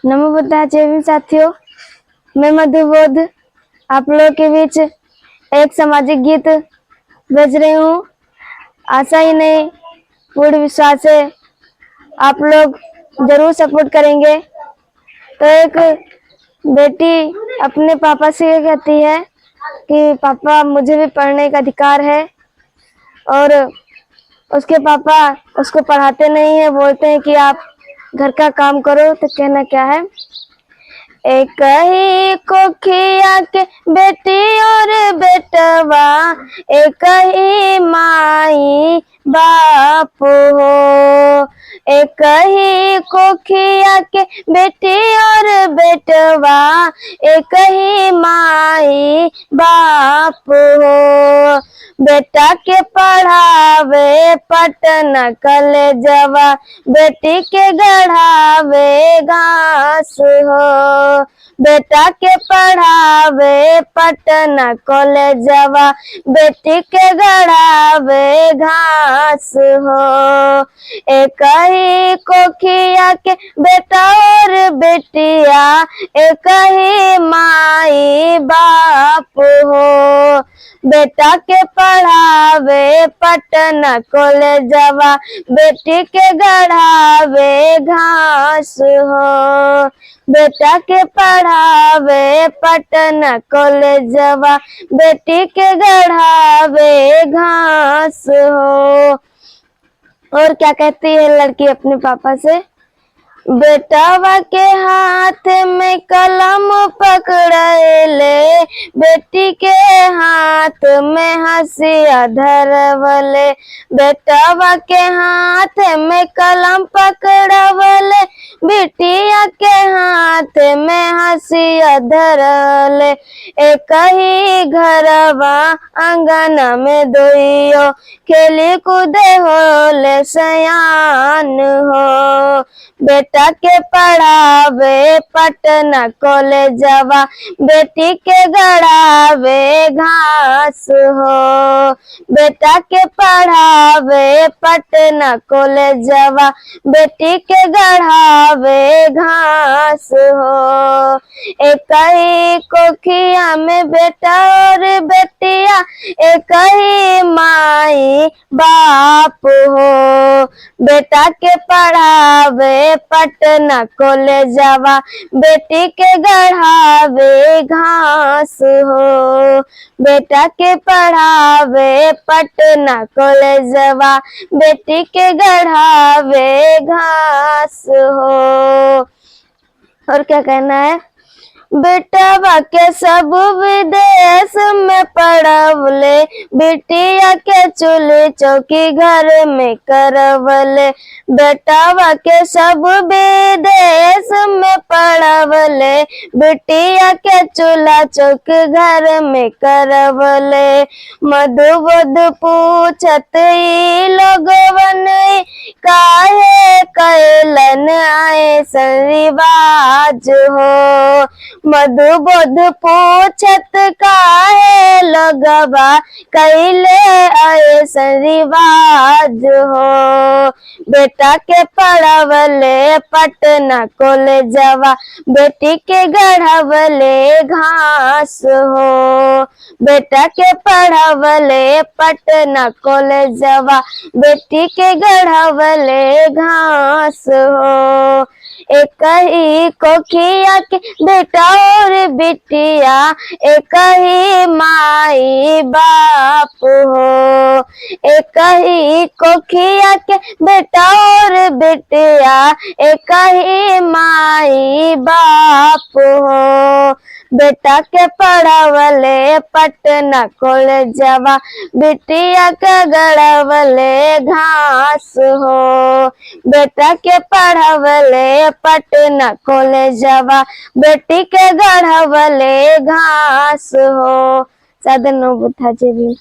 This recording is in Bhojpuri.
नमो बुद्धाय जय भीम साथियों। मैं मधुबोध आप लोगों के बीच एक सामाजिक गीत भेज रही हूँ। आशा ही नहीं पूर्ण विश्वास है आप लोग जरूर सपोर्ट करेंगे। तो एक बेटी अपने पापा से कहती है कि पापा मुझे भी पढ़ने का अधिकार है, और उसके पापा उसको पढ़ाते नहीं है, बोलते हैं कि आप घर का काम करो। तो कहना क्या है, एक ही कोखिया के बेटी और बेटवा, एक ही माई बाप हो। एक ही कोखिया के बेटी और बेटवा, एक ही माई बाप हो। बेटा के पढ़ावे पटना कॉलेजवा, बेटी के गढ़ावे घास हो। बेटा के पढ़ावे पटना कॉलेजवा, बेटी के गढ़ावे घास हो। एक ही कोखिया के बेटा और बेटिया, एक ही माई बाप हो। बेटा के पढ़ावे पटना कॉलेजवा, बेटी के गढ़ावे घास हो। बेटा के पढ़ावे पटना कॉलेजवा, बेटी के गढ़ावे घास हो। और क्या कहती है लड़की अपने पापा से, बेटावा के हाथ में कलम पकड़ले, बेटी के हाथ में हंसिया धरवले। बेटावा के हाथ में कलम पकड़वले, बेटिया के हाथ में हंसिया धरले। एक ही घरवा अंगना में दोइयो, खेली कूदे होले सयान हो। बेटा के पढ़ावे पटना कॉलेजवा, बेटी के गढ़ावे घास हो। बेटा के पढ़ावे पटना कॉलेजवा, बेटी के गढ़ावे घास हो। एक ही कोखिया में बेटा और बेटिया, एक ही माई बाप हो। बेटा के पढ़ावे पटना कॉलेजवा, बेटी के गढ़ावे घास हो। बेटा के पढ़ावे पटना कॉलेजवा, बेटी के गढ़ावे घास हो। और क्या कहना है, बेटावा के सब विदेश में पढ़वले, बेटिया के चूल्ही चौकी घर में करवले। बेटावा के सब विदेश में पढ़वले, बेटिया के चूल्हा चौकी घर में करवले। मधुबोध पूछत ई लोगवन, काहे कैलन ऐसन रिवाज हो। मधुबोध पूछत काहे लगवा, कैले ऐसन रिवाज हो। बेटा के पढ़वले पटना कॉलेजवा, बेटी के गढ़वले घास हो। बेटा के पढ़वले पटना कॉलेजवा, बेटी के गढ़वले घास हो। एक ही कोखिया के बेटा और बिटिया, एक ही माई बाप हो। एक ही कोखिया के बेटा और बिटिया, एक ही माई बाप हो। बेटा के पढ़वले पटना कॉलेजवा, बिटिया के गढ़वले घास हो। बेटा के पढ़वले पटना कॉलेजवा, बेटी के गढ़वले घास हो। साधन बुद्धा जय भीम।